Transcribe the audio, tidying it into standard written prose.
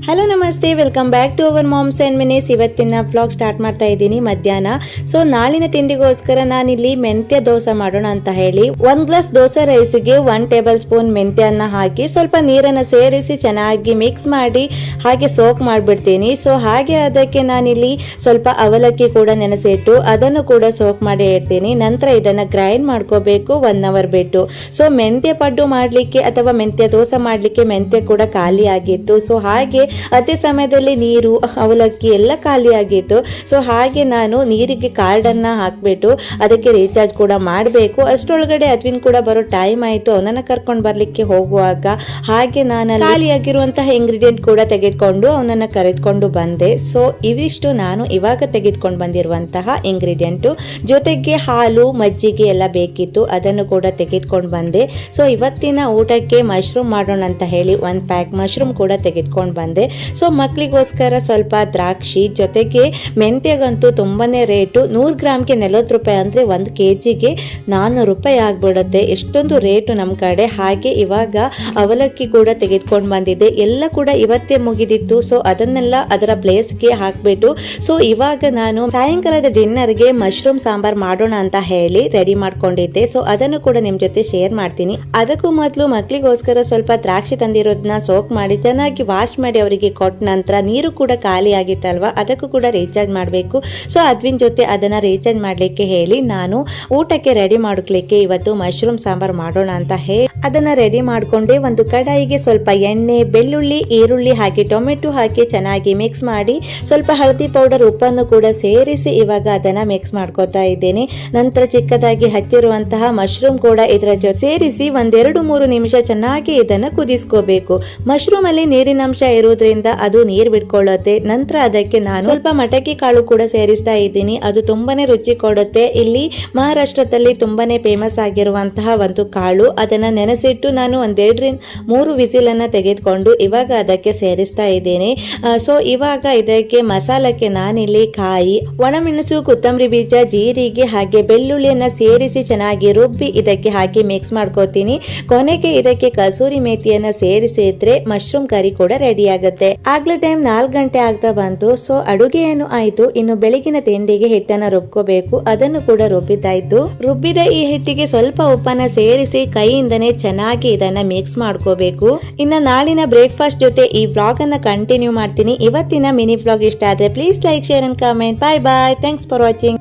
Hello ನಮಸ್ತೆ, welcome back to our moms and minis. ಇವತ್ತಿನ vlog start ಮಾಡ್ತಾ ಇದ್ದೀನಿ ಮಧ್ಯಾಹ್ನ. ಸೊ ನಾಳಿನ ತಿಂಡಿಗೋಸ್ಕರ ನಾನಿಲ್ಲಿ ಮೆಂತ್ಯ ದೋಸೆ ಮಾಡೋಣ ಅಂತ ಹೇಳಿ 1 ಗ್ಲಾಸ್ ದೋಸೆ ರೈಸ್ಗೆ 1 ಟೇಬಲ್ ಸ್ಪೂನ್ ಮೆಂತ್ಯನ್ನ ಹಾಕಿ ಸ್ವಲ್ಪ ನೀರನ್ನು ಸೇರಿಸಿ ಚೆನ್ನಾಗಿ ಮಿಕ್ಸ್ ಮಾಡಿ ಹಾಗೆ ಸೋಕ್ ಮಾಡಿಬಿಡ್ತೀನಿ. ಸೊ ಹಾಗೆ ಅದಕ್ಕೆ ನಾನಿಲ್ಲಿ ಸ್ವಲ್ಪ ಅವಲಕ್ಕಿ ಕೂಡ ನೆನೆಸಿಟ್ಟು ಅದನ್ನು ಕೂಡ ಸೋಕ್ ಮಾಡಿ ಇಡ್ತೀನಿ. ನಂತರ ಇದನ್ನು ಗ್ರೈಂಡ್ ಮಾಡ್ಕೋಬೇಕು 1 ಅವರ್ ಬಿಟ್ಟು. ಸೊ ಮೆಂತ್ಯ ಪಡ್ಡು ಮಾಡಲಿಕ್ಕೆ ಅಥವಾ ಮೆಂತ್ಯ ದೋಸೆ ಮಾಡಲಿಕ್ಕೆ ಮೆಂತ್ಯ ಕೂಡ ಖಾಲಿ ಆಗಿತ್ತು. ಸೊ ಹಾಗೆ ಅದೇ ಸಮಯದಲ್ಲಿ ನೀರು ಅವಲಕ್ಕಿ ಎಲ್ಲ ಖಾಲಿ ಆಗಿತ್ತು. ಸೊ ಹಾಗೆ ನಾನು ನೀರಿಗೆ ಕಾರ್ಡನ್ನು ಹಾಕಿಬಿಟ್ಟು ಅದಕ್ಕೆ ರೀಚಾರ್ಜ್ ಕೂಡ ಮಾಡಬೇಕು. ಅಷ್ಟರೊಳಗಡೆ ಅದ್ವಿನ್ ಕೂಡ ಬರೋ ಟೈಮ್ ಆಯಿತು. ಅವನನ್ನು ಕರ್ಕೊಂಡು ಬರಲಿಕ್ಕೆ ಹೋಗುವಾಗ ಹಾಗೆ ನಾನು ಖಾಲಿಯಾಗಿರುವಂತಹ ಇಂಗ್ರೀಡಿಯೆಂಟ್ ಕೂಡ ತೆಗೆದುಕೊಂಡು ಅವನನ್ನು ಕರೆದುಕೊಂಡು ಬಂದೆ. ಸೊ ಇವಿಷ್ಟು ನಾನು ಇವಾಗ ತೆಗೆದುಕೊಂಡು ಬಂದಿರುವಂತಹ ಇಂಗ್ರೀಡಿಯೆಂಟು. ಜೊತೆಗೆ ಹಾಲು ಮಜ್ಜಿಗೆ ಎಲ್ಲ ಬೇಕಿತ್ತು, ಅದನ್ನು ಕೂಡ ತೆಗೆದುಕೊಂಡು ಬಂದೆ. ಸೊ ಇವತ್ತಿನ ಊಟಕ್ಕೆ ಮಶ್ರೂಮ್ ಮಾಡೋಣ ಅಂತ ಹೇಳಿ 1 ಪ್ಯಾಕ್ ಮಶ್ರೂಮ್ ಕೂಡ ತೆಗೆದುಕೊಂಡು ಬಂದೆ. ಸೊ ಮಕ್ಕಳಿಗೋಸ್ಕರ ಸ್ವಲ್ಪ ದ್ರಾಕ್ಷಿ, ಜೊತೆಗೆ ಮೆಂತ್ಯಗಂತೂ ತುಂಬಾನೇ ರೇಟು. 100 ಗ್ರಾಮ್ಗೆ 40 ರೂಪಾಯಿ ಅಂದರೆ 1 kgಗೆ 400 ರೂಪಾಯಿ ಆಗ್ಬಿಡುತ್ತೆ. ಎಷ್ಟೊಂದು ರೇಟು ನಮ್ಮ ಕಡೆ. ಹಾಗೆ ಇವಾಗ ಅವಲಕ್ಕಿ ಕೂಡ ತೆಗೆದುಕೊಂಡು ಬಂದಿದೆ. ಎಲ್ಲ ಕೂಡ ಇವತ್ತೇ ಮುಗಿದಿತ್ತು. ಸೊ ಅದನ್ನೆಲ್ಲ ಅದರ ಪ್ಲೇಸ್ಗೆ ಹಾಕ್ಬಿಟ್ಟು ಸೊ ಇವಾಗ ನಾನು ಸಾಯಂಕಾಲದ ಡಿನ್ನರ್ಗೆ ಮಶ್ರೂಮ್ ಸಾಂಬಾರ್ ಮಾಡೋಣ ಅಂತ ಹೇಳಿ ರೆಡಿ ಮಾಡ್ಕೊಂಡಿದ್ದೆ. ಸೊ ಅದನ್ನು ಕೂಡ ನಿಮ್ ಜೊತೆ ಶೇರ್ ಮಾಡ್ತೀನಿ. ಅದಕ್ಕೂ ಮೊದಲು ಮಕ್ಕಳಿಗೋಸ್ಕರ ಸ್ವಲ್ಪ ದ್ರಾಕ್ಷಿ ತಂದಿರೋದನ್ನ ಸೋಕ್ ಮಾಡಿ ಚೆನ್ನಾಗಿ ವಾಶ್ ಮಾಡಿ ಅವರಿಗೆ ಕೊಟ್ಟ ನಂತರ ನೀರು ಕೂಡ ಖಾಲಿ ಆಗಿತ್ತಲ್ವಾ, ಅದಕ್ಕೂ ಕೂಡ ರೀಚಾರ್ಜ್ ಮಾಡಬೇಕು. ಸೊ ಅದ್ವಿನ್ ಜೊತೆ ಅದನ್ನ ರೀಚಾರ್ಜ್ ಮಾಡಲಿಕ್ಕೆ ಹೇಳಿ ನಾನು ಊಟಕ್ಕೆ ರೆಡಿ ಮಾಡ್ಲಿಕ್ಕೆ ಇವತ್ತು ಮಶ್ರೂಮ್ ಸಾಂಬಾರ್ ಮಾಡೋಣ ಅಂತ ಹೇಳಿ ಅದನ್ನ ರೆಡಿ ಮಾಡ್ಕೊಂಡೆ. ಒಂದು ಕಡಾಯಿಗೆ ಸ್ವಲ್ಪ ಎಣ್ಣೆ, ಬೆಳ್ಳುಳ್ಳಿ, ಈರುಳ್ಳಿ ಹಾಕಿ ಟೊಮೆಟೊ ಹಾಕಿ ಚೆನ್ನಾಗಿ ಮಿಕ್ಸ್ ಮಾಡಿ ಸ್ವಲ್ಪ ಹಳದಿ ಪೌಡರ್, ಉಪ್ಪನ್ನು ಕೂಡ ಸೇರಿಸಿ ಇವಾಗ ಅದನ್ನ ಮಿಕ್ಸ್ ಮಾಡ್ಕೋತಾ ಇದ್ದೇನೆ. ನಂತರ ಚಿಕ್ಕದಾಗಿ ಹಚ್ಚಿರುವಂತಹ ಮಶ್ರೂಮ್ ಕೂಡ ಇದರ ಜೊತೆ ಸೇರಿಸಿ 1-2-3 ನಿಮಿಷ ಚೆನ್ನಾಗಿ ಇದನ್ನ ಕುದಿಸ್ಕೋಬೇಕು. ಮಶ್ರೂಮ್ ಅಲ್ಲಿ ನೀರಿನಂಶ ಇರುವುದರಿಂದ ಅದು ನೀರು ಬಿಟ್ಕೊಳ್ಳುತ್ತೆ. ನಂತರ ಅದಕ್ಕೆ ನಾನು ಸ್ವಲ್ಪ ಮಟಕಿ ಕಾಳು ಕೂಡ ಸೇರಿಸ್ತಾ ಇದ್ದೀನಿ. ಅದು ತುಂಬಾನೇ ರುಚಿ ಕೊಡುತ್ತೆ. ಇಲ್ಲಿ ಮಹಾರಾಷ್ಟ್ರದಲ್ಲಿ ತುಂಬಾನೇ ಫೇಮಸ್ ಆಗಿರುವಂತಹ ಒಂದು ಕಾಳು. ಅದನ್ನ ನೆನೆಸಿಟ್ಟು ನಾನು 1-2-3 ವಿಸಿಲ್ ಅನ್ನ ತೆಗೆದುಕೊಂಡು ಇವಾಗ ಅದಕ್ಕೆ ಸೇರಿಸ್ತಾ ಇದ್ದೇನೆ. ಸೊ ಇವಾಗ ಇದಕ್ಕೆ ಮಸಾಲಕ್ಕೆ ನಾನಿಲ್ಲಿ ಕಾಯಿ, ಒಣಮೆಣಸು, ಕೊತ್ತಂಬರಿ ಬೀಜ, ಜೀರಿಗೆ ಹಾಗೆ ಬೆಳ್ಳುಳ್ಳಿಯನ್ನ ಸೇರಿಸಿ ಚೆನ್ನಾಗಿ ರುಬ್ಬಿ ಇದಕ್ಕೆ ಹಾಕಿ ಮಿಕ್ಸ್ ಮಾಡ್ಕೋತೀನಿ. ಕೊನೆಗೆ ಇದಕ್ಕೆ ಕಸೂರಿ ಮೇಥಿಯನ್ನ ಸೇರಿಸಿದ್ರೆ ಮಶ್ರೂಮ್ ಕರಿ ಕೂಡ ರೆಡಿ ಆಗುತ್ತೆ. ಆಗ್ಲೇ ಟೈಮ್ 4 ಗಂಟೆ ಆಗ್ತಾ ಬಂತು. ಸೊ ಅಡುಗೆ ಏನು ಆಯ್ತು, ಇನ್ನು ಬೆಳಗಿನ ತಿಂಡಿಗೆ ಹಿಟ್ಟನ್ನ ರುಬ್ಕೋಬೇಕು. ಅದನ್ನು ಕೂಡ ರುಬ್ಬಿದ್ದಾಯ್ತು. ರುಬ್ಬಿದ ಈ ಹಿಟ್ಟಿಗೆ ಸ್ವಲ್ಪ ಉಪ್ಪನ್ನ ಸೇರಿಸಿ ಕೈಯಿಂದನೇ ಚೆನ್ನಾಗಿ ಇದನ್ನ ಮಿಕ್ಸ್ ಮಾಡ್ಕೋಬೇಕು. ಇನ್ನ ನಾಳಿನ ಬ್ರೇಕ್ಫಾಸ್ಟ್ ಜೊತೆ ಈ ವ್ಲಾಗ್ ಅನ್ನ ಕಂಟಿನ್ಯೂ ಮಾಡ್ತೀನಿ. ಇವತ್ತಿನ ಮಿನಿ ವ್ಲಾಗ್ ಇಷ್ಟ ಆದ್ರೆ please like, share and comment. Bye bye. Thanks for watching.